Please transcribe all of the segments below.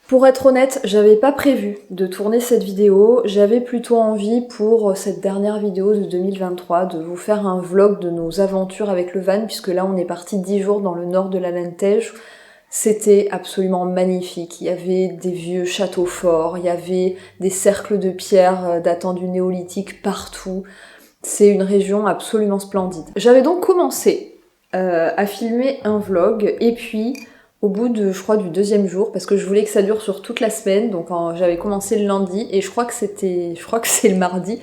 Pour être honnête, j'avais pas prévu de tourner cette vidéo, j'avais plutôt envie pour cette dernière vidéo de 2023 de vous faire un vlog de nos aventures avec le van, puisque là on est parti 10 jours dans le nord de la Lantège. C'était absolument magnifique, il y avait des vieux châteaux forts, il y avait des cercles de pierre datant du néolithique partout. C'est une région absolument splendide. J'avais donc commencé à filmer un vlog, et puis au bout de, je crois, du deuxième jour, parce que je voulais que ça dure sur toute la semaine, donc j'avais commencé le lundi, et je crois que c'est le mardi,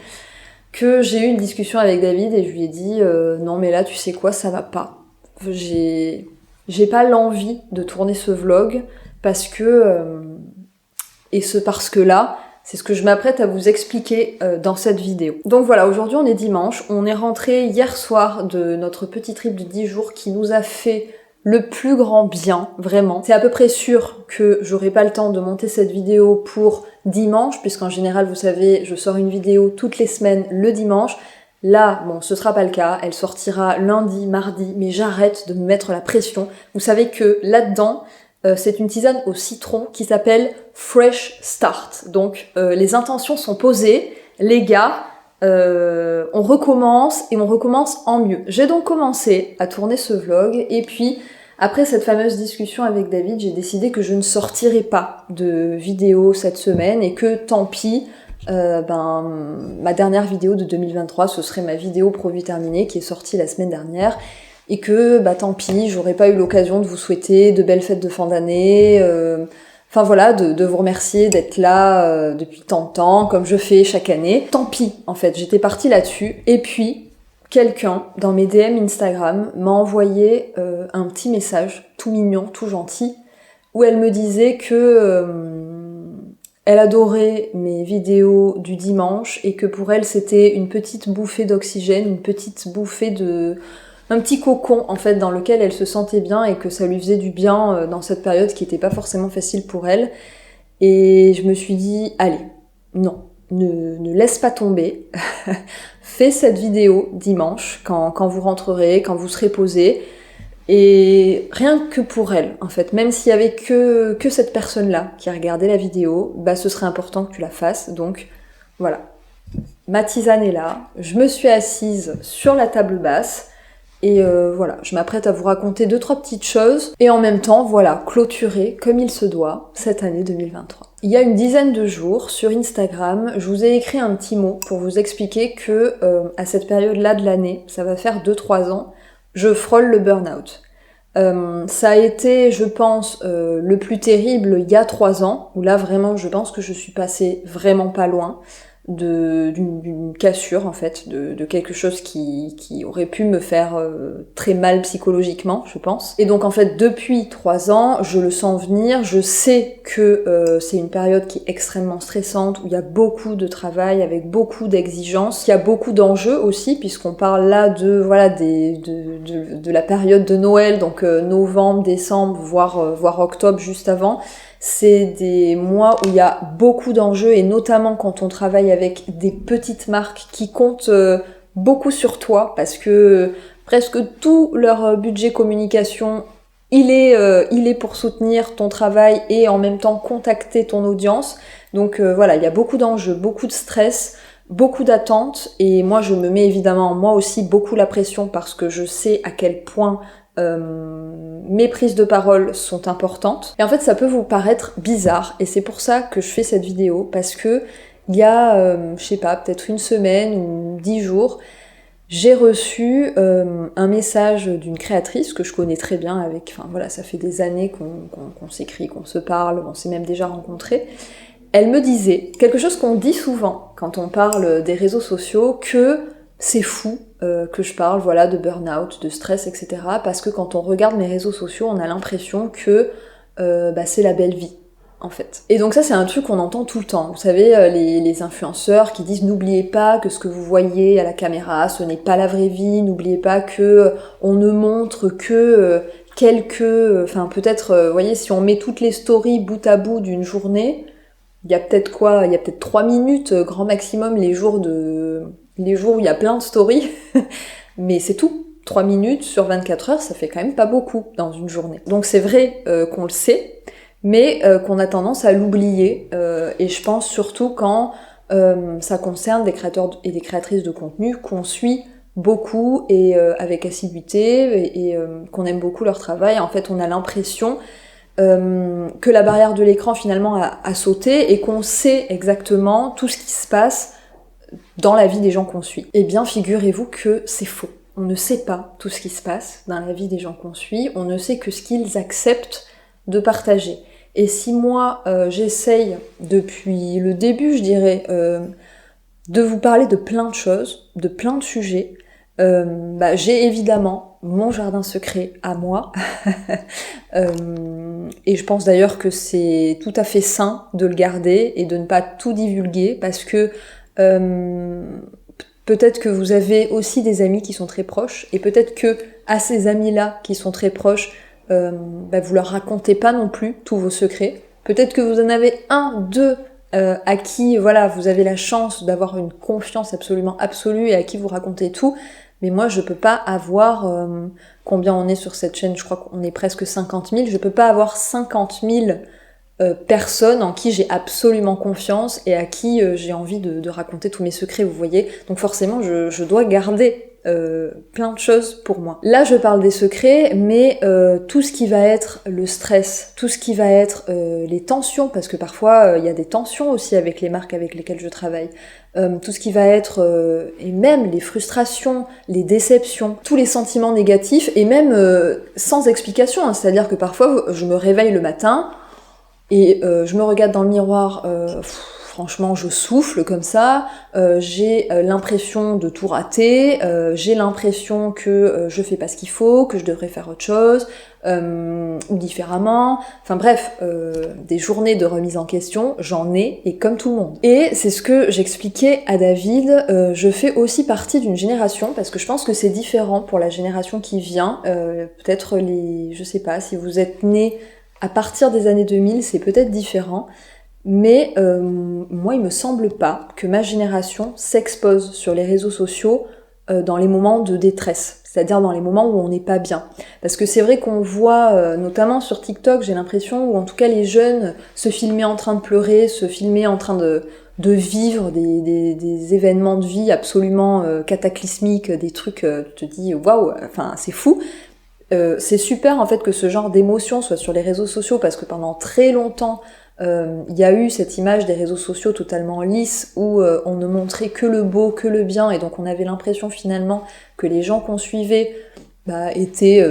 que j'ai eu une discussion avec David, et je lui ai dit non mais là tu sais quoi, ça va pas. J'ai pas l'envie de tourner ce vlog, parce que là, c'est ce que je m'apprête à vous expliquer dans cette vidéo. Donc voilà, aujourd'hui on est dimanche, on est rentré hier soir de notre petit trip de 10 jours qui nous a fait le plus grand bien, vraiment. C'est à peu près sûr que j'aurai pas le temps de monter cette vidéo pour dimanche, puisqu'en général, vous savez, je sors une vidéo toutes les semaines le dimanche. Là, bon, ce sera pas le cas, elle sortira lundi, mardi, mais j'arrête de me mettre la pression. Vous savez que là-dedans, c'est une tisane au citron qui s'appelle Fresh Start. Donc, les intentions sont posées, les gars, on recommence et on recommence en mieux. J'ai donc commencé à tourner ce vlog et puis après cette fameuse discussion avec David, j'ai décidé que je ne sortirai pas de vidéo cette semaine et que tant pis, ma dernière vidéo de 2023, ce serait ma vidéo Pro Vie Terminée qui est sortie la semaine dernière et que tant pis, j'aurais pas eu l'occasion de vous souhaiter de belles fêtes de fin d'année, enfin voilà, de vous remercier d'être là depuis tant de temps, comme je fais chaque année. Tant pis, en fait, j'étais partie là-dessus. Et puis, quelqu'un, dans mes DM Instagram, m'a envoyé un petit message, tout mignon, tout gentil, où elle me disait que elle adorait mes vidéos du dimanche et que pour elle, c'était une petite bouffée d'oxygène, une petite bouffée un petit cocon en fait dans lequel elle se sentait bien et que ça lui faisait du bien dans cette période qui était pas forcément facile pour elle. Et je me suis dit, allez, non, ne laisse pas tomber, fais cette vidéo dimanche quand vous rentrerez, quand vous serez posé, et rien que pour elle en fait, même s'il y avait que cette personne-là qui a regardé la vidéo, ce serait important que tu la fasses, donc voilà. Ma tisane est là, je me suis assise sur la table basse, et voilà, je m'apprête à vous raconter 2-3 petites choses, et en même temps, voilà, clôturer comme il se doit cette année 2023. Il y a une dizaine de jours, sur Instagram, je vous ai écrit un petit mot pour vous expliquer que, à cette période-là de l'année, ça va faire 2-3 ans, je frôle le burn-out. Ça a été, je pense, le plus terrible il y a 3 ans, où là, vraiment, je pense que je suis passée vraiment pas loin d'une cassure en fait, de quelque chose qui aurait pu me faire très mal psychologiquement, je pense. Et donc en fait depuis 3 ans, je le sens venir, je sais que c'est une période qui est extrêmement stressante, où il y a beaucoup de travail, avec beaucoup d'exigences, il y a beaucoup d'enjeux aussi, puisqu'on parle là de la période de Noël, donc novembre, décembre, voire octobre juste avant. C'est des mois où il y a beaucoup d'enjeux, et notamment quand on travaille avec des petites marques qui comptent beaucoup sur toi, parce que presque tout leur budget communication, il est pour soutenir ton travail et en même temps contacter ton audience. Donc voilà, il y a beaucoup d'enjeux, beaucoup de stress, beaucoup d'attentes, et moi je me mets évidemment moi aussi beaucoup la pression parce que je sais à quel point mes prises de parole sont importantes. Et en fait ça peut vous paraître bizarre, et c'est pour ça que je fais cette vidéo, parce que il y a, je sais pas, peut-être une semaine ou 10 jours, j'ai reçu un message d'une créatrice que je connais très bien, enfin voilà, ça fait des années qu'on s'écrit, qu'on se parle, on s'est même déjà rencontrés. Elle me disait quelque chose qu'on dit souvent quand on parle des réseaux sociaux, que c'est fou que je parle voilà de burn-out, de stress, etc. Parce que quand on regarde mes réseaux sociaux, on a l'impression que c'est la belle vie, en fait. Et donc ça, c'est un truc qu'on entend tout le temps. Vous savez, les influenceurs qui disent « N'oubliez pas que ce que vous voyez à la caméra, ce n'est pas la vraie vie. N'oubliez pas que on ne montre que enfin peut-être, vous voyez, si on met toutes les stories bout à bout d'une journée, il y a peut-être 3 minutes, grand maximum, les jours où il y a plein de stories, mais c'est tout. 3 minutes sur 24 heures, ça fait quand même pas beaucoup dans une journée. Donc c'est vrai qu'on le sait, mais qu'on a tendance à l'oublier, et je pense surtout quand ça concerne des créateurs et des créatrices de contenu qu'on suit beaucoup et avec assiduité et qu'on aime beaucoup leur travail. En fait, on a l'impression que la barrière de l'écran finalement a sauté et qu'on sait exactement tout ce qui se passe dans la vie des gens qu'on suit. Eh bien, figurez-vous que c'est faux. On ne sait pas tout ce qui se passe dans la vie des gens qu'on suit, on ne sait que ce qu'ils acceptent de partager. Et si moi, j'essaye, depuis le début, je dirais, de vous parler de plein de choses, de plein de sujets, j'ai évidemment mon jardin secret à moi, et je pense d'ailleurs que c'est tout à fait sain de le garder et de ne pas tout divulguer, parce que peut-être que vous avez aussi des amis qui sont très proches, et peut-être que à ces amis-là qui sont très proches, vous leur racontez pas non plus tous vos secrets. Peut-être que vous en avez un, deux à qui voilà, vous avez la chance d'avoir une confiance absolument absolue et à qui vous racontez tout. Mais moi, je peux pas avoir, combien on est sur cette chaîne, je crois qu'on est presque 50 000, je peux pas avoir 50 000 personnes en qui j'ai absolument confiance et à qui j'ai envie de raconter tous mes secrets, vous voyez. Donc forcément, je dois garder plein de choses pour moi. Là, je parle des secrets, mais tout ce qui va être le stress, tout ce qui va être les tensions, parce que parfois il y a des tensions aussi avec les marques avec lesquelles je travaille, tout ce qui va être, et même les frustrations, les déceptions, tous les sentiments négatifs, et même sans explication, hein, c'est-à-dire que parfois je me réveille le matin, et je me regarde dans le miroir, franchement je souffle comme ça, j'ai l'impression de tout rater, j'ai l'impression que je fais pas ce qu'il faut, que je devrais faire autre chose, ou différemment, enfin bref, des journées de remise en question, j'en ai, et comme tout le monde. Et c'est ce que j'expliquais à David, je fais aussi partie d'une génération, parce que je pense que c'est différent pour la génération qui vient, peut-être je sais pas, si vous êtes nés à partir des années 2000, c'est peut-être différent, mais moi, il me semble pas que ma génération s'expose sur les réseaux sociaux dans les moments de détresse, c'est-à-dire dans les moments où on n'est pas bien. Parce que c'est vrai qu'on voit, notamment sur TikTok, j'ai l'impression, ou en tout cas les jeunes se filmer en train de pleurer, se filmer en train de vivre des événements de vie absolument cataclysmiques, des trucs, tu te dis waouh, enfin c'est fou. C'est super en fait que ce genre d'émotion soit sur les réseaux sociaux, parce que pendant très longtemps il y a eu cette image des réseaux sociaux totalement lisse où on ne montrait que le beau, que le bien, et donc on avait l'impression finalement que les gens qu'on suivait étaient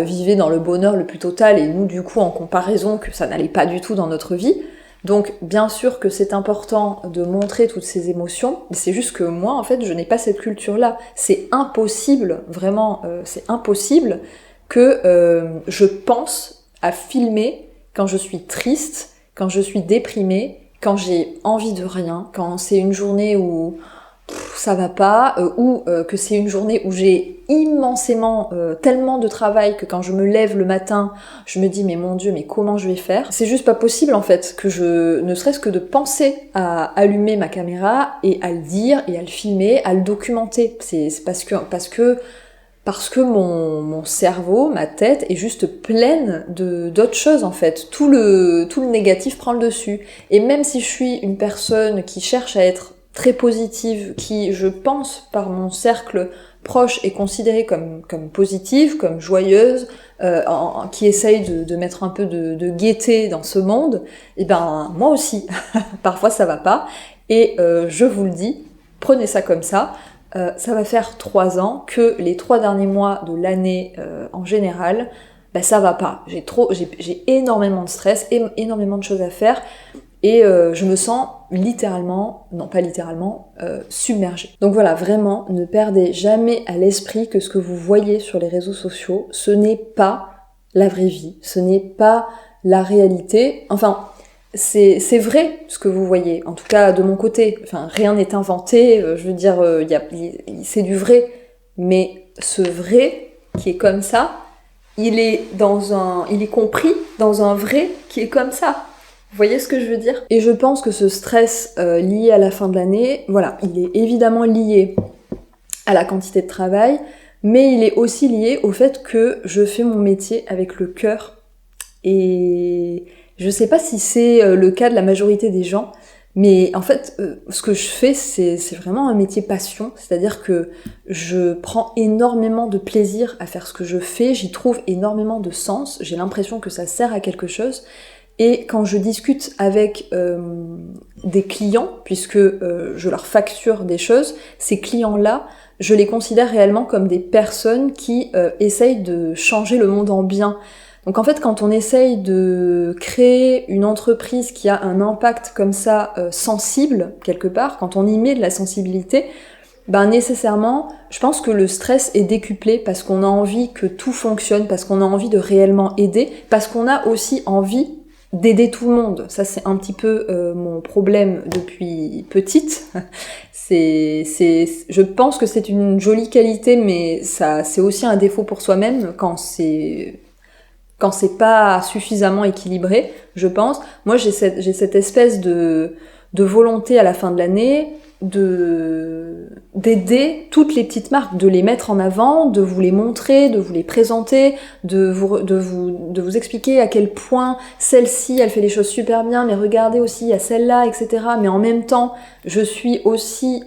vivaient dans le bonheur le plus total, et nous du coup en comparaison que ça n'allait pas du tout dans notre vie. Donc bien sûr que c'est important de montrer toutes ces émotions, mais c'est juste que moi en fait je n'ai pas cette culture-là. C'est impossible, vraiment, c'est impossible que je pense à filmer quand je suis triste, quand je suis déprimée, quand j'ai envie de rien, quand c'est une journée où ça va pas, ou que c'est une journée où j'ai immensément, tellement de travail que quand je me lève le matin, je me dis mais mon Dieu, mais comment je vais faire ? C'est juste pas possible en fait que ne serait-ce que de penser à allumer ma caméra et à le dire et à le filmer, à le documenter. C'est parce que mon cerveau, ma tête est juste pleine d'autres choses en fait. Tout le négatif prend le dessus. Et même si je suis une personne qui cherche à être très positive, qui, je pense, par mon cercle proche est considérée comme positive, comme joyeuse, qui essaye de mettre un peu de gaieté dans ce monde, et ben moi aussi, parfois ça va pas. Et je vous le dis, prenez ça comme ça. Ça va faire 3 ans que les 3 derniers mois de l'année en général, ça va pas. J'ai énormément de stress, énormément de choses à faire, et je me sens littéralement, non pas littéralement, submergée. Donc voilà, vraiment, ne perdez jamais à l'esprit que ce que vous voyez sur les réseaux sociaux, ce n'est pas la vraie vie, ce n'est pas la réalité. Enfin, c'est vrai ce que vous voyez, en tout cas de mon côté. Enfin, rien n'est inventé, je veux dire, c'est du vrai. Mais ce vrai qui est comme ça, il est compris dans un vrai qui est comme ça. Vous voyez ce que je veux dire ? Et je pense que ce stress lié à la fin de l'année, voilà, il est évidemment lié à la quantité de travail, mais il est aussi lié au fait que je fais mon métier avec le cœur Et je sais pas si c'est le cas de la majorité des gens, mais en fait, ce que je fais, c'est vraiment un métier passion, c'est-à-dire que je prends énormément de plaisir à faire ce que je fais, j'y trouve énormément de sens, j'ai l'impression que ça sert à quelque chose, et quand je discute avec des clients, puisque je leur facture des choses, ces clients-là, je les considère réellement comme des personnes qui essayent de changer le monde en bien. Donc en fait, quand on essaye de créer une entreprise qui a un impact comme ça sensible, quelque part, quand on y met de la sensibilité, ben nécessairement, je pense que le stress est décuplé parce qu'on a envie que tout fonctionne, parce qu'on a envie de réellement aider, parce qu'on a aussi envie d'aider tout le monde. Ça, c'est un petit peu mon problème depuis petite. Je pense que c'est une jolie qualité, mais ça, c'est aussi un défaut pour soi-même quand c'est pas suffisamment équilibré, je pense. Moi, j'ai cette espèce de volonté à la fin de l'année d'aider toutes les petites marques, de les mettre en avant, de vous les montrer, de vous les présenter, de vous expliquer à quel point celle-ci, elle fait les choses super bien, mais regardez aussi, il y a celle-là, etc. Mais en même temps, je suis aussi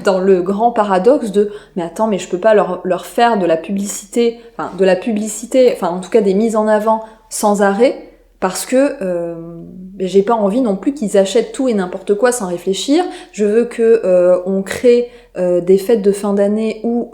dans le grand paradoxe de mais attends, mais je peux pas leur faire de la publicité, enfin en tout cas des mises en avant sans arrêt, parce que j'ai pas envie non plus qu'ils achètent tout et n'importe quoi sans réfléchir. Je veux que on crée des fêtes de fin d'année où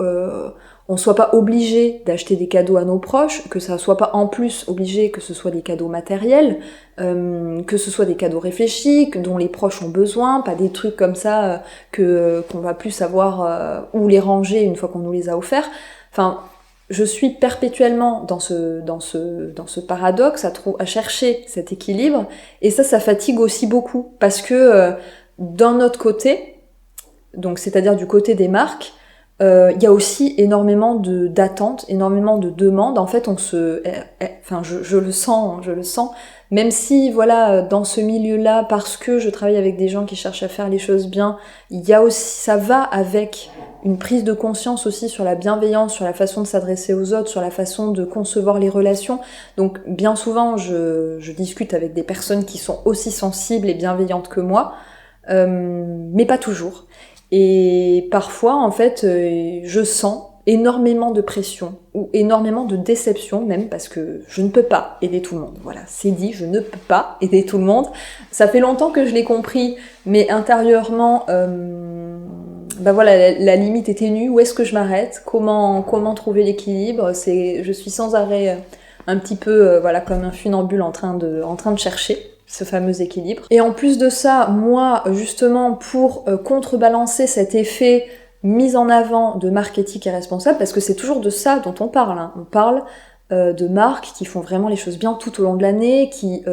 on soit pas obligé d'acheter des cadeaux à nos proches, que ça soit pas en plus obligé que ce soit des cadeaux matériels, que ce soit des cadeaux réfléchis, dont les proches ont besoin, pas des trucs comme ça qu'on va plus savoir où les ranger une fois qu'on nous les a offerts. Enfin, je suis perpétuellement dans ce paradoxe à chercher cet équilibre, et ça fatigue aussi beaucoup, parce que d'un autre côté, donc c'est-à-dire du côté des marques, il y a aussi énormément d'attentes, énormément de demandes. En fait, je le sens, même si, voilà, dans ce milieu-là, parce que je travaille avec des gens qui cherchent à faire les choses bien, il y a aussi, ça va avec une prise de conscience aussi sur la bienveillance, sur la façon de s'adresser aux autres, sur la façon de concevoir les relations. Donc, bien souvent, je discute avec des personnes qui sont aussi sensibles et bienveillantes que moi, mais pas toujours. Et parfois, en fait, je sens énormément de pression, ou énormément de déception même, parce que je ne peux pas aider tout le monde. Voilà, c'est dit, je ne peux pas aider tout le monde. Ça fait longtemps que je l'ai compris, mais intérieurement, voilà, la limite est ténue. Où est-ce que je m'arrête ? Comment trouver l'équilibre ? Je suis sans arrêt un petit peu, voilà, comme un funambule en train de chercher ce fameux équilibre. Et en plus de ça, moi, justement, pour contrebalancer cet effet mise en avant de marques éthiques et responsables, parce que c'est toujours de ça dont on parle, hein. On parle de marques qui font vraiment les choses bien tout au long de l'année, qui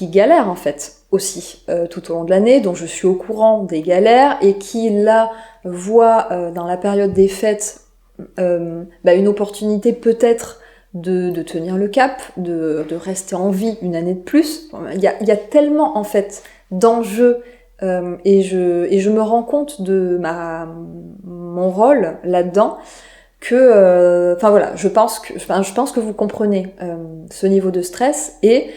galèrent en fait aussi tout au long de l'année, dont je suis au courant des galères, et qui là voient dans la période des fêtes une opportunité peut-être de tenir le cap, de rester en vie une année de plus. Il y a tellement en fait d'enjeux, et je me rends compte de mon rôle là-dedans, que voilà, je pense que vous comprenez ce niveau de stress, et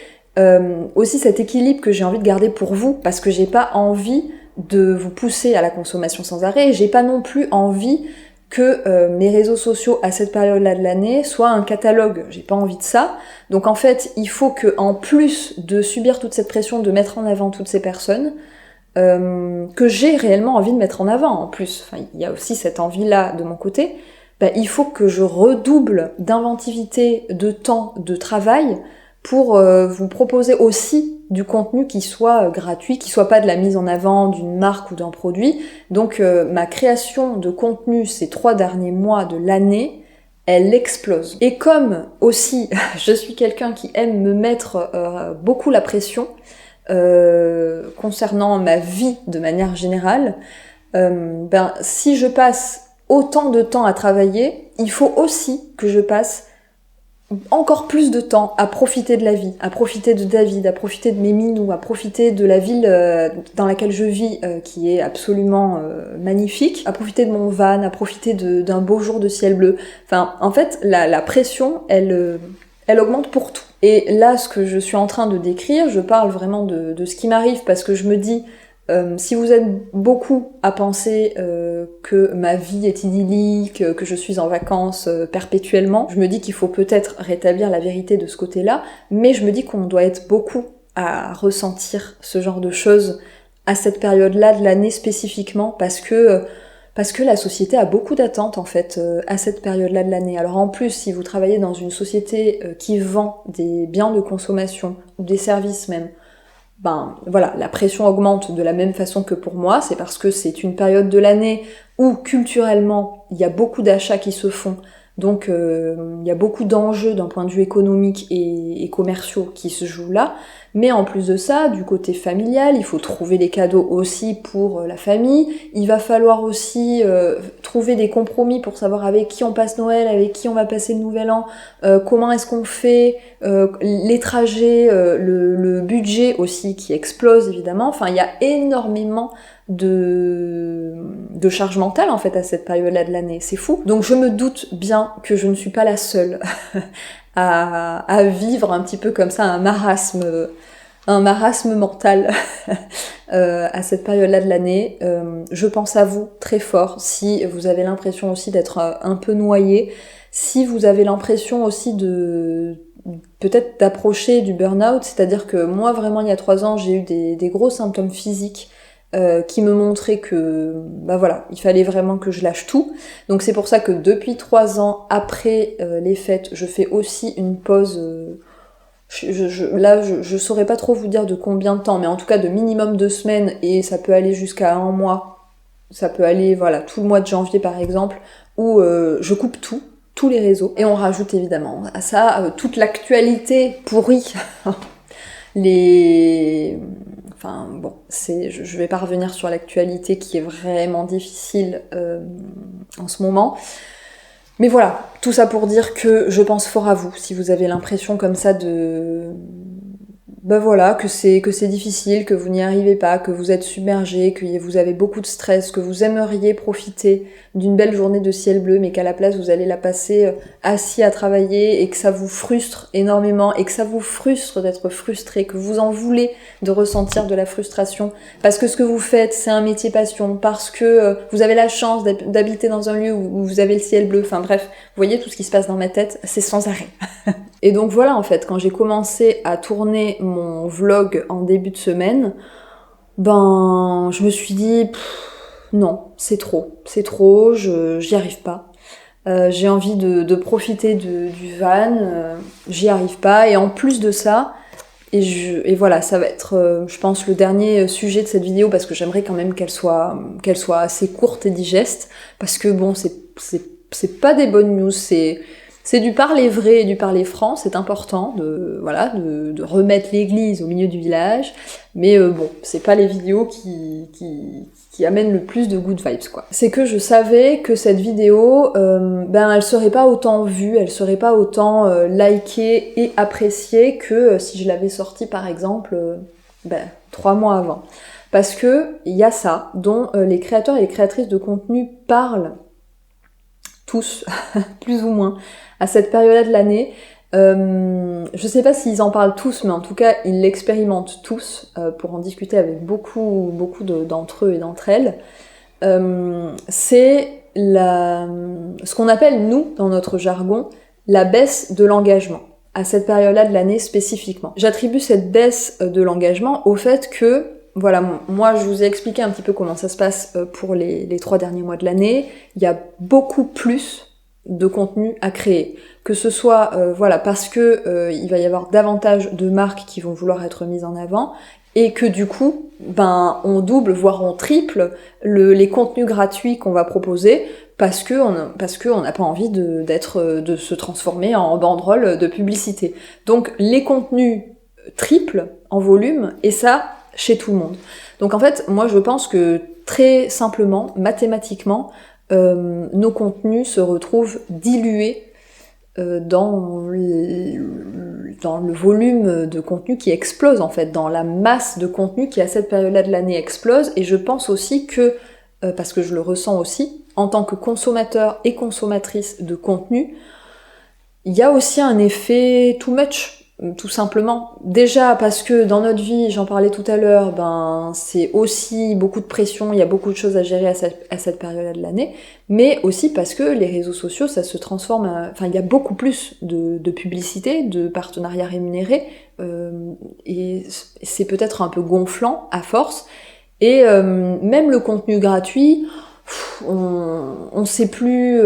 aussi cet équilibre que j'ai envie de garder pour vous, parce que j'ai pas envie de vous pousser à la consommation sans arrêt, et j'ai pas non plus envie que mes réseaux sociaux à cette période-là de l'année soient un catalogue. J'ai pas envie de ça. Donc en fait, il faut que, en plus de subir toute cette pression de mettre en avant toutes ces personnes, que j'ai réellement envie de mettre en avant en plus. Enfin, il y a aussi cette envie-là de mon côté. Il faut que je redouble d'inventivité, de temps, de travail pour vous proposer aussi du contenu qui soit gratuit, qui soit pas de la mise en avant d'une marque ou d'un produit. Donc ma création de contenu ces 3 derniers mois de l'année, elle explose. Et comme aussi je suis quelqu'un qui aime me mettre beaucoup la pression concernant ma vie de manière générale, si je passe autant de temps à travailler, il faut aussi que je passe encore plus de temps à profiter de la vie, à profiter de David, à profiter de mes minous, à profiter de la ville dans laquelle je vis, qui est absolument magnifique, à profiter de mon van, à profiter d'un beau jour de ciel bleu. Enfin, en fait, la pression, elle elle augmente pour tout. Et là, ce que je suis en train de décrire, je parle vraiment de ce qui m'arrive, parce que je me dis, si vous êtes beaucoup à penser que ma vie est idyllique, que je suis en vacances perpétuellement, je me dis qu'il faut peut-être rétablir la vérité de ce côté-là, mais je me dis qu'on doit être beaucoup à ressentir ce genre de choses à cette période-là de l'année spécifiquement, parce que la société a beaucoup d'attentes en fait à cette période-là de l'année. Alors en plus, si vous travaillez dans une société qui vend des biens de consommation ou des services même, ben voilà, la pression augmente de la même façon que pour moi, c'est parce que c'est une période de l'année où culturellement il y a beaucoup d'achats qui se font, donc il y a beaucoup d'enjeux d'un point de vue économique et commerciaux qui se jouent là, mais en plus de ça, du côté familial, il faut trouver des cadeaux aussi pour la famille, il va falloir aussi trouver des compromis pour savoir avec qui on passe Noël, avec qui on va passer le Nouvel An, comment est-ce qu'on fait, les trajets, le budget aussi qui explose évidemment, enfin il y a énormément de charge mentale en fait à cette période-là de l'année, c'est fou. Donc je me doute bien que je ne suis pas la seule à vivre un petit peu comme ça un marasme mental à cette période-là de l'année. Je pense à vous très fort si vous avez l'impression aussi d'être un peu noyé, si vous avez l'impression aussi de peut-être d'approcher du burn-out, c'est-à-dire que moi vraiment il y a 3 ans j'ai eu des gros symptômes physiques qui me montraient que bah voilà, il fallait vraiment que je lâche tout. Donc c'est pour ça que depuis 3 ans après les fêtes, je fais aussi une pause. Là, je saurais pas trop vous dire de combien de temps, mais en tout cas de minimum 2 semaines, et ça peut aller jusqu'à 1 mois. Ça peut aller, voilà, tout le mois de janvier par exemple, où je coupe tout, tous les réseaux, et on rajoute évidemment à ça toute l'actualité pourrie. Enfin bon, je vais pas revenir sur l'actualité qui est vraiment difficile en ce moment. Mais voilà, tout ça pour dire que je pense fort à vous, si vous avez l'impression comme ça ben voilà, que c'est difficile, que vous n'y arrivez pas, que vous êtes submergé, que vous avez beaucoup de stress, que vous aimeriez profiter d'une belle journée de ciel bleu, mais qu'à la place vous allez la passer assis à travailler et que ça vous frustre énormément et que ça vous frustre d'être frustré, que vous en voulez de ressentir de la frustration parce que ce que vous faites c'est un métier passion, parce que vous avez la chance d'habiter dans un lieu où vous avez le ciel bleu, enfin bref, vous voyez tout ce qui se passe dans ma tête, c'est sans arrêt. Et donc voilà, en fait, quand j'ai commencé à tourner mon vlog en début de semaine, ben je me suis dit non, c'est trop, j'y arrive pas. J'ai envie de profiter du van, j'y arrive pas, et en plus de ça, et voilà, ça va être, je pense, le dernier sujet de cette vidéo, parce que j'aimerais quand même qu'elle soit assez courte et digeste, parce que bon, c'est pas des bonnes news, c'est du parler vrai et du parler franc, c'est important de remettre l'église au milieu du village, mais bon, c'est pas les vidéos qui amènent le plus de good vibes, quoi. C'est que je savais que cette vidéo, elle serait pas autant vue, elle serait pas autant likée et appréciée que si je l'avais sortie par exemple 3 mois avant. Parce que il y a ça, dont les créateurs et les créatrices de contenu parlent tous, plus ou moins, à cette période-là de l'année. Je sais pas s'ils en parlent tous, mais en tout cas, ils l'expérimentent tous, pour en discuter avec beaucoup d'entre eux et d'entre elles. C'est ce qu'on appelle, nous, dans notre jargon, la baisse de l'engagement, à cette période-là de l'année spécifiquement. J'attribue cette baisse de l'engagement au fait que, voilà, moi je vous ai expliqué un petit peu comment ça se passe pour les 3 derniers mois de l'année. Il y a beaucoup plus de contenu à créer. Que ce soit parce que il va y avoir davantage de marques qui vont vouloir être mises en avant, et que du coup, on double, voire on triple les contenus gratuits qu'on va proposer, parce que on n'a pas envie de se transformer en banderole de publicité. Donc les contenus triplent en volume, et ça chez tout le monde. Donc en fait, moi je pense que très simplement, mathématiquement, nos contenus se retrouvent dilués dans le volume de contenu qui explose, en fait, dans la masse de contenu qui à cette période-là de l'année explose. Et je pense aussi que, parce que je le ressens aussi, en tant que consommateur et consommatrice de contenu, Il y a aussi un effet too much, tout simplement. Déjà parce que dans notre vie, j'en parlais tout à l'heure, ben c'est aussi beaucoup de pression, il y a beaucoup de choses à gérer à cette période-là de l'année, mais aussi parce que les réseaux sociaux, ça se transforme, enfin il y a beaucoup plus de publicité, de partenariats rémunérés, et c'est peut-être un peu gonflant à force, et même le contenu gratuit, on sait plus,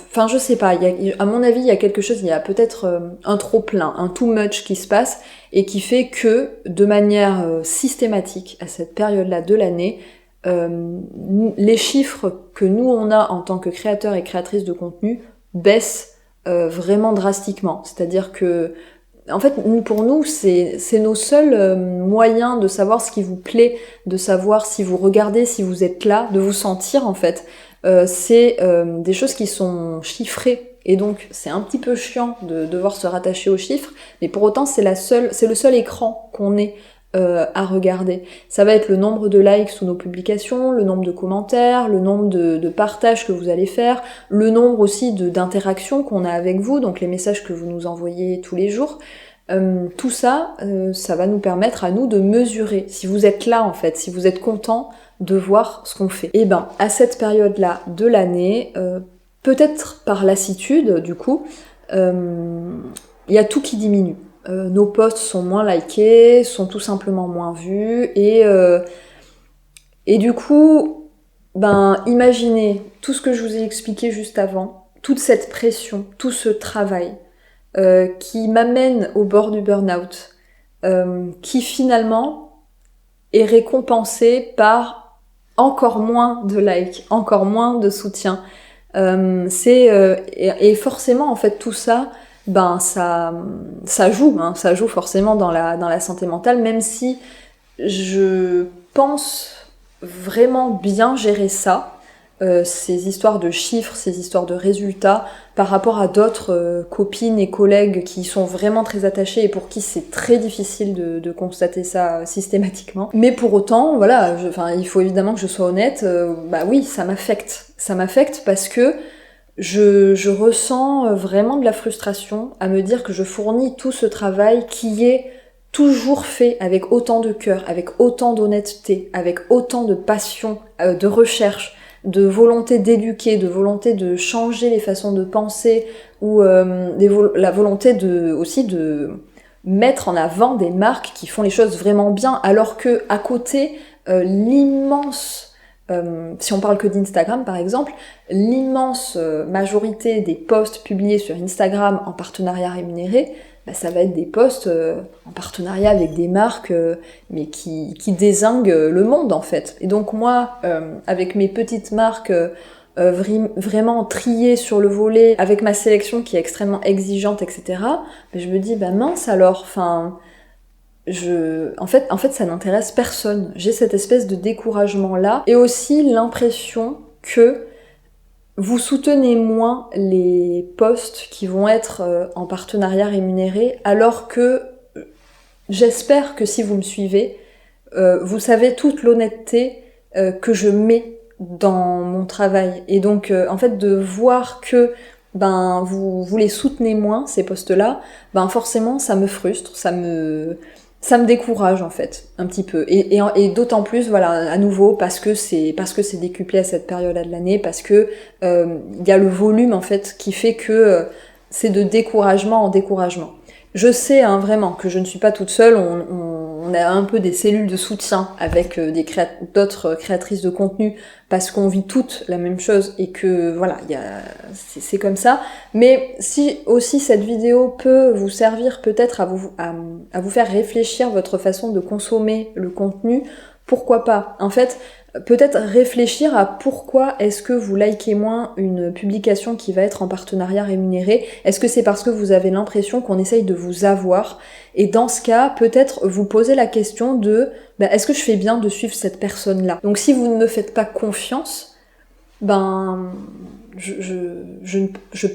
enfin je sais pas, à mon avis il y a quelque chose, il y a peut-être un trop plein, un too much qui se passe et qui fait que de manière systématique à cette période-là de l'année, les chiffres que nous on a en tant que créateurs et créatrices de contenu baissent vraiment drastiquement. C'est-à-dire que en fait, pour nous, c'est nos seuls moyens de savoir ce qui vous plaît, de savoir si vous regardez, si vous êtes là, de vous sentir en fait. C'est des choses qui sont chiffrées et donc c'est un petit peu chiant de devoir se rattacher aux chiffres, mais pour autant c'est le seul écran qu'on ait à regarder. Ça va être le nombre de likes sous nos publications, le nombre de commentaires, le nombre de partages que vous allez faire, le nombre aussi d'interactions qu'on a avec vous, donc les messages que vous nous envoyez tous les jours. Tout ça, ça va nous permettre à nous de mesurer si vous êtes là en fait, si vous êtes content de voir ce qu'on fait. Et ben, à cette période-là de l'année, peut-être par lassitude du coup, il y a tout qui diminue. Nos posts sont moins likés, sont tout simplement moins vus, et du coup, ben imaginez tout ce que je vous ai expliqué juste avant, toute cette pression, tout ce travail qui m'amène au bord du burn-out, qui finalement est récompensé par encore moins de likes, encore moins de soutien. Et forcément en fait tout ça, ben ça joue, hein, ça joue forcément dans la santé mentale, même si je pense vraiment bien gérer ça, ces histoires de chiffres, ces histoires de résultats, par rapport à d'autres copines et collègues qui sont vraiment très attachées et pour qui c'est très difficile de constater ça systématiquement. Mais pour autant, voilà, il faut évidemment que je sois honnête, bah oui, ça m'affecte. Ça m'affecte parce que je ressens vraiment de la frustration à me dire que je fournis tout ce travail qui est toujours fait avec autant de cœur, avec autant d'honnêteté, avec autant de passion, de recherche, de volonté d'éduquer, de volonté de changer les façons de penser, ou la volonté aussi de mettre en avant des marques qui font les choses vraiment bien, alors que à côté, l'immense, si on parle que d'Instagram par exemple, l'immense majorité des posts publiés sur Instagram en partenariat rémunéré, bah, ça va être des posts en partenariat avec des marques, mais qui dézinguent le monde en fait. Et donc moi, avec mes petites marques vraiment triées sur le volet, avec ma sélection qui est extrêmement exigeante, etc., bah, je me dis, bah mince alors, enfin... En fait, ça n'intéresse personne. J'ai cette espèce de découragement-là, et aussi l'impression que vous soutenez moins les posts qui vont être en partenariat rémunéré, alors que j'espère que si vous me suivez, vous savez toute l'honnêteté que je mets dans mon travail. Et donc, en fait, de voir que ben vous les soutenez moins, ces posts-là, ben forcément, ça me frustre, ça me décourage en fait un petit peu, et d'autant plus, voilà, à nouveau parce que c'est décuplé à cette période-là de l'année, parce que il y a le volume en fait qui fait que c'est de découragement en découragement. Je sais hein, vraiment que je ne suis pas toute seule, on a un peu des cellules de soutien avec d'autres créatrices de contenu, parce qu'on vit toutes la même chose et que voilà, c'est comme ça. Mais si aussi cette vidéo peut vous servir peut-être à vous faire réfléchir votre façon de consommer le contenu, pourquoi pas ? En fait, peut-être réfléchir à pourquoi est-ce que vous likez moins une publication qui va être en partenariat rémunéré. Est-ce que c'est parce que vous avez l'impression qu'on essaye de vous avoir ? Et dans ce cas, peut-être vous poser la question de est-ce que je fais bien de suivre cette personne-là ? Donc si vous ne me faites pas confiance, je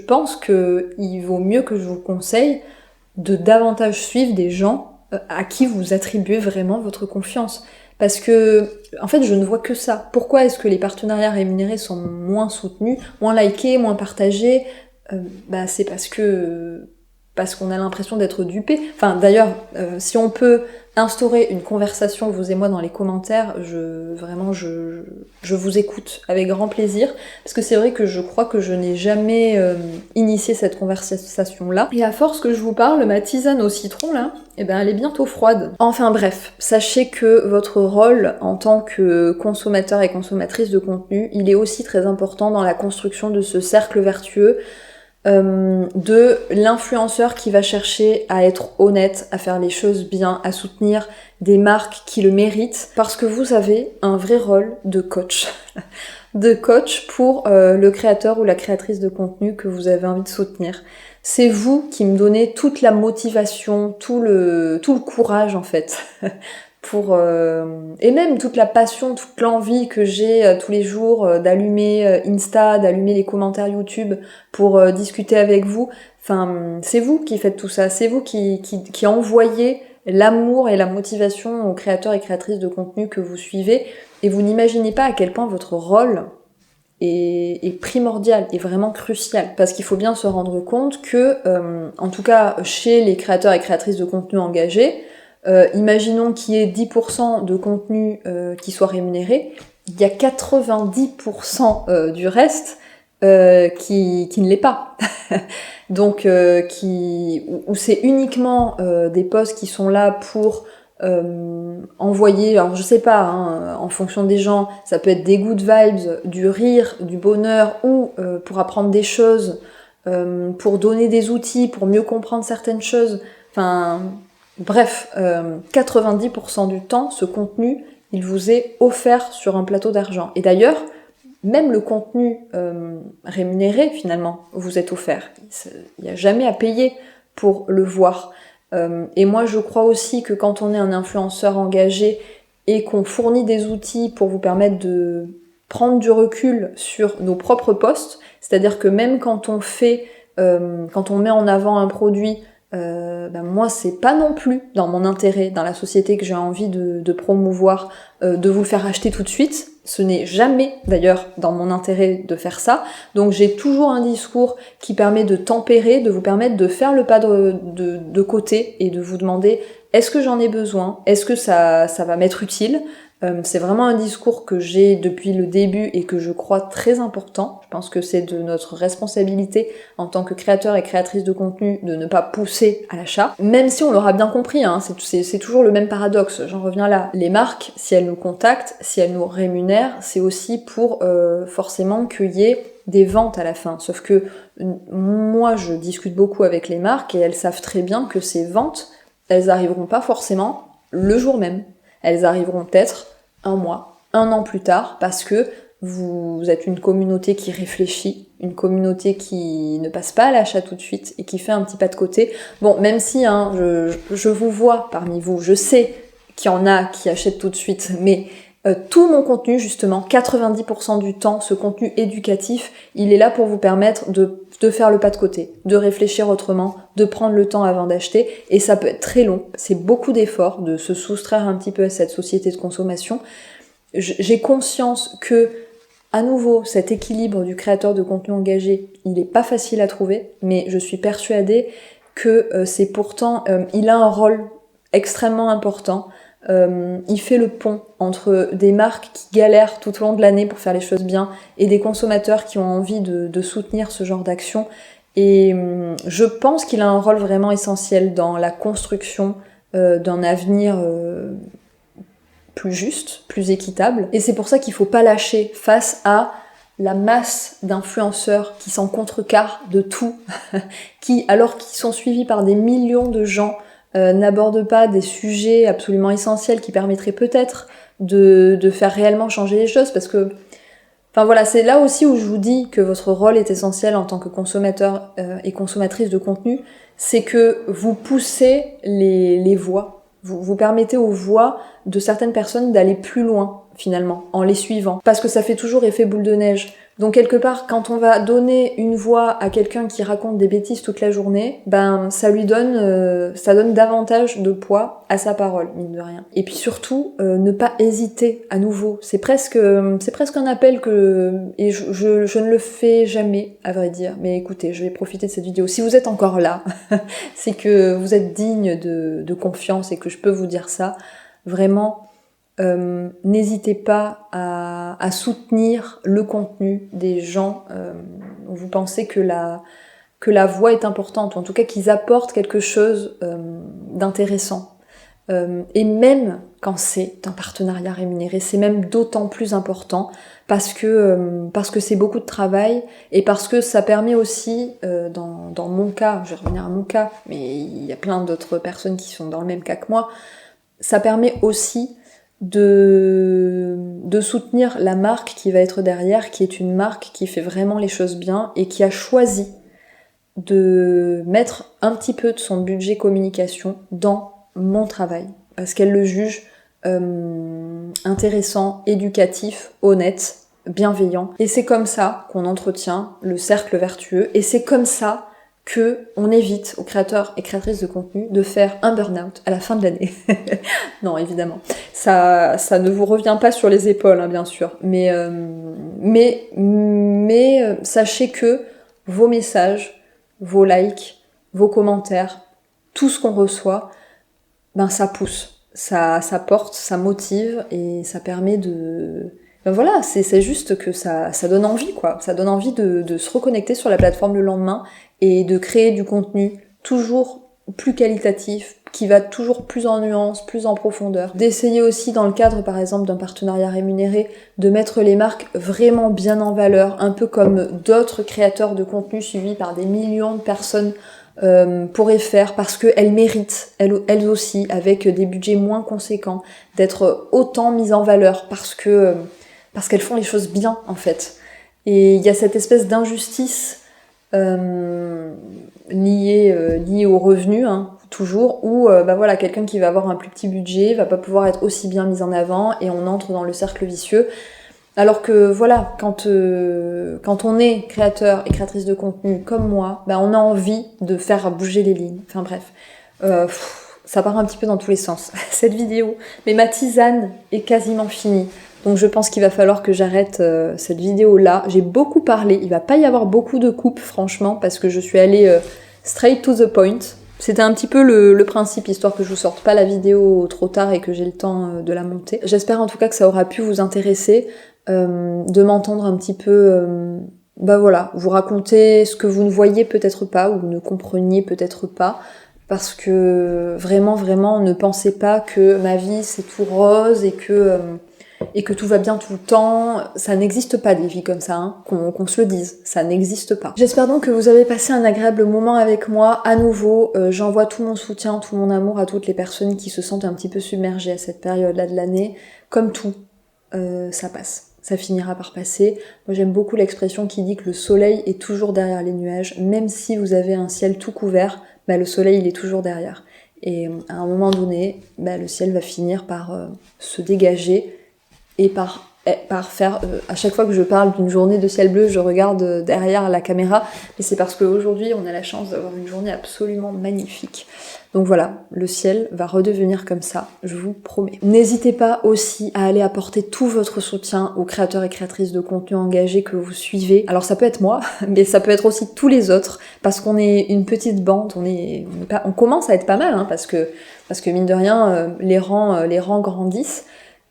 pense qu'il vaut mieux que je vous conseille de davantage suivre des gens à qui vous attribuez vraiment votre confiance. Parce que, en fait, je ne vois que ça. Pourquoi est-ce que les partenariats rémunérés sont moins soutenus, moins likés, moins partagés ? c'est parce qu'on a l'impression d'être dupé. Enfin, d'ailleurs, si on peut instaurer une conversation, vous et moi, dans les commentaires, je vous écoute avec grand plaisir, parce que c'est vrai que je crois que je n'ai jamais initié cette conversation-là. Et à force que je vous parle, ma tisane au citron, là, elle est bientôt froide. Enfin bref, sachez que votre rôle en tant que consommateur et consommatrice de contenu, il est aussi très important dans la construction de ce cercle vertueux, de l'influenceur qui va chercher à être honnête, à faire les choses bien, à soutenir des marques qui le méritent, parce que vous avez un vrai rôle de coach. De coach pour le créateur ou la créatrice de contenu que vous avez envie de soutenir. C'est vous qui me donnez toute la motivation, tout le courage en fait, et même toute la passion, toute l'envie que j'ai tous les jours d'allumer Insta, d'allumer les commentaires YouTube pour discuter avec vous. Enfin, c'est vous qui faites tout ça, c'est vous qui envoyez l'amour et la motivation aux créateurs et créatrices de contenu que vous suivez, et vous n'imaginez pas à quel point votre rôle est primordial, est vraiment crucial, parce qu'il faut bien se rendre compte que, en tout cas chez les créateurs et créatrices de contenu engagés, imaginons qu'il y ait 10% de contenu qui soit rémunéré, il y a 90% du reste qui ne l'est pas. Donc où c'est uniquement des posts qui sont là pour envoyer, alors je sais pas, en fonction des gens, ça peut être des good vibes, du rire, du bonheur, ou pour apprendre des choses, pour donner des outils, pour mieux comprendre certaines choses, enfin... Bref, 90% du temps, ce contenu, il vous est offert sur un plateau d'argent. Et d'ailleurs, même le contenu rémunéré, finalement, vous est offert. Il n'y a jamais à payer pour le voir. Et moi, je crois aussi que quand on est un influenceur engagé et qu'on fournit des outils pour vous permettre de prendre du recul sur nos propres posts, c'est-à-dire que même quand on met en avant un produit, moi c'est pas non plus dans mon intérêt, dans la société que j'ai envie de promouvoir, de vous le faire acheter tout de suite. Ce n'est jamais d'ailleurs dans mon intérêt de faire ça, donc j'ai toujours un discours qui permet de tempérer, de vous permettre de faire le pas de côté et de vous demander: est-ce que j'en ai besoin? Est-ce que ça va m'être utile? C'est vraiment un discours que j'ai depuis le début et que je crois très important. Je pense que c'est de notre responsabilité en tant que créateur et créatrice de contenu de ne pas pousser à l'achat. Même si on l'aura bien compris, c'est toujours le même paradoxe, j'en reviens là. Les marques, si elles nous contactent, si elles nous rémunèrent, c'est aussi pour forcément qu'il y ait des ventes à la fin. Sauf que moi, je discute beaucoup avec les marques et elles savent très bien que ces ventes, elles arriveront pas forcément le jour même. Elles arriveront peut-être un mois, un an plus tard, parce que vous êtes une communauté qui réfléchit, une communauté qui ne passe pas à l'achat tout de suite et qui fait un petit pas de côté. Bon, même si je vous vois parmi vous, je sais qu'il y en a qui achètent tout de suite, mais tout mon contenu, justement, 90% du temps, ce contenu éducatif, il est là pour vous permettre de faire le pas de côté, de réfléchir autrement, de prendre le temps avant d'acheter, et ça peut être très long, c'est beaucoup d'efforts de se soustraire un petit peu à cette société de consommation. J'ai conscience que, à nouveau, cet équilibre du créateur de contenu engagé, il est pas facile à trouver, mais je suis persuadée que c'est pourtant, il a un rôle extrêmement important. Il fait le pont entre des marques qui galèrent tout au long de l'année pour faire les choses bien et des consommateurs qui ont envie de soutenir ce genre d'action. Et je pense qu'il a un rôle vraiment essentiel dans la construction d'un avenir plus juste, plus équitable. Et c'est pour ça qu'il faut pas lâcher face à la masse d'influenceurs qui s'en contrecarrent de tout, qui, alors qu'ils sont suivis par des millions de gens, n'aborde pas des sujets absolument essentiels qui permettraient peut-être de faire réellement changer les choses, parce que, enfin voilà, c'est là aussi où je vous dis que votre rôle est essentiel en tant que consommateur et consommatrice de contenu, c'est que vous poussez les voix, vous permettez aux voix de certaines personnes d'aller plus loin, finalement, en les suivant, parce que ça fait toujours effet boule de neige. Donc quelque part, quand on va donner une voix à quelqu'un qui raconte des bêtises toute la journée, ben ça donne davantage de poids à sa parole, mine de rien. Et puis surtout, ne pas hésiter à nouveau. C'est presque un appel et je ne le fais jamais, à vrai dire. Mais écoutez, je vais profiter de cette vidéo. Si vous êtes encore là, c'est que vous êtes digne de confiance et que je peux vous dire ça. Vraiment. N'hésitez pas à soutenir le contenu des gens dont vous pensez que la voix est importante, ou en tout cas qu'ils apportent quelque chose d'intéressant. Et même quand c'est un partenariat rémunéré, c'est même d'autant plus important parce que c'est beaucoup de travail et parce que ça permet aussi, dans mon cas, je vais revenir à mon cas, mais il y a plein d'autres personnes qui sont dans le même cas que moi, ça permet aussi de soutenir la marque qui va être derrière, qui est une marque qui fait vraiment les choses bien et qui a choisi de mettre un petit peu de son budget communication dans mon travail, parce qu'elle le juge intéressant, éducatif, honnête, bienveillant. Et c'est comme ça qu'on entretient le cercle vertueux, et c'est comme ça que on évite aux créateurs et créatrices de contenu de faire un burn-out à la fin de l'année. Non, évidemment. Ça ne vous revient pas sur les épaules, hein, bien sûr. Mais sachez que vos messages, vos likes, vos commentaires, tout ce qu'on reçoit, ben ça pousse, ça porte, ça motive et ça permet de... Ben voilà, c'est juste que ça donne envie, quoi. Ça donne envie de se reconnecter sur la plateforme le lendemain et de créer du contenu toujours plus qualitatif, qui va toujours plus en nuances, plus en profondeur. D'essayer aussi, dans le cadre par exemple d'un partenariat rémunéré, de mettre les marques vraiment bien en valeur, un peu comme d'autres créateurs de contenu suivis par des millions de personnes pourraient faire, parce qu'elles méritent, elles aussi, avec des budgets moins conséquents, d'être autant mises en valeur, parce qu'elles font les choses bien, en fait. Et il y a cette espèce d'injustice liée au revenu, hein, toujours, où bah voilà, quelqu'un qui va avoir un plus petit budget va pas pouvoir être aussi bien mis en avant, et on entre dans le cercle vicieux. Alors que voilà, quand on est créateur et créatrice de contenu comme moi, bah on a envie de faire bouger les lignes. Enfin bref, ça part un petit peu dans tous les sens, cette vidéo. Mais ma tisane est quasiment finie. Donc je pense qu'il va falloir que j'arrête cette vidéo-là. J'ai beaucoup parlé, il va pas y avoir beaucoup de coupes, franchement, parce que je suis allée straight to the point. C'était un petit peu le principe, histoire que je vous sorte pas la vidéo trop tard et que j'ai le temps de la monter. J'espère en tout cas que ça aura pu vous intéresser, de m'entendre un petit peu, bah voilà, vous raconter ce que vous ne voyez peut-être pas ou ne compreniez peut-être pas. Parce que vraiment, ne pensez pas que ma vie c'est tout rose et que tout va bien tout le temps. Ça n'existe pas des vies comme ça, hein, qu'on se le dise, ça n'existe pas. J'espère donc que vous avez passé un agréable moment avec moi. À nouveau, j'envoie tout mon soutien, tout mon amour à toutes les personnes qui se sentent un petit peu submergées à cette période-là de l'année. Comme tout, ça passe. Ça finira par passer. Moi j'aime beaucoup l'expression qui dit que le soleil est toujours derrière les nuages. Même si vous avez un ciel tout couvert, bah, le soleil il est toujours derrière. Et à un moment donné, bah, le ciel va finir par se dégager et par faire... à chaque fois que je parle d'une journée de ciel bleu, je regarde derrière la caméra. Mais c'est parce qu'aujourd'hui, on a la chance d'avoir une journée absolument magnifique. Donc voilà, le ciel va redevenir comme ça, je vous promets. N'hésitez pas aussi à aller apporter tout votre soutien aux créateurs et créatrices de contenu engagés que vous suivez. Alors ça peut être moi, mais ça peut être aussi tous les autres, parce qu'on est une petite bande, on commence à être pas mal, hein, parce que mine de rien, les rangs grandissent.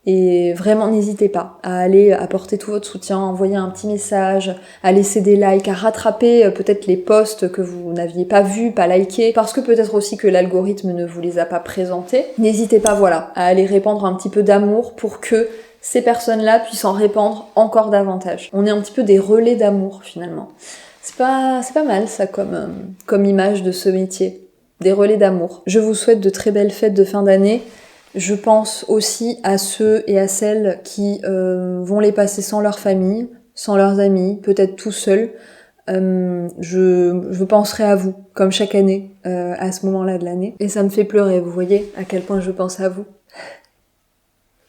Et vraiment, n'hésitez pas à aller apporter tout votre soutien, à envoyer un petit message, à laisser des likes, à rattraper peut-être les posts que vous n'aviez pas vus, pas likés, parce que peut-être aussi que l'algorithme ne vous les a pas présentés. N'hésitez pas, voilà, à aller répandre un petit peu d'amour pour que ces personnes-là puissent en répandre encore davantage. On est un petit peu des relais d'amour, finalement. C'est pas mal, ça, comme image de ce métier. Des relais d'amour. Je vous souhaite de très belles fêtes de fin d'année. Je pense aussi à ceux et à celles qui vont les passer sans leur famille, sans leurs amis, peut-être tout seuls. Je penserai à vous, comme chaque année, à ce moment-là de l'année. Et ça me fait pleurer, vous voyez à quel point je pense à vous.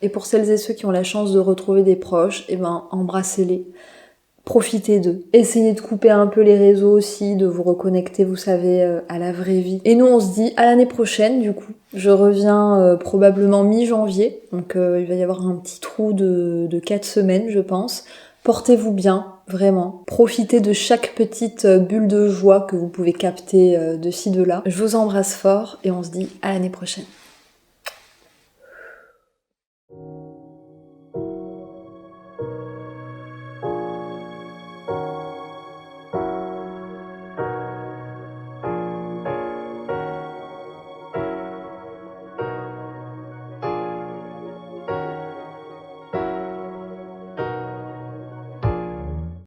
Et pour celles et ceux qui ont la chance de retrouver des proches, eh ben, embrassez-les. Profitez d'eux. Essayez de couper un peu les réseaux aussi, de vous reconnecter, vous savez, à la vraie vie. Et nous, on se dit à l'année prochaine, du coup. Je reviens probablement mi-janvier, donc il va y avoir un petit trou de 4 semaines, je pense. Portez-vous bien, vraiment. Profitez de chaque petite bulle de joie que vous pouvez capter de ci, de là. Je vous embrasse fort et on se dit à l'année prochaine.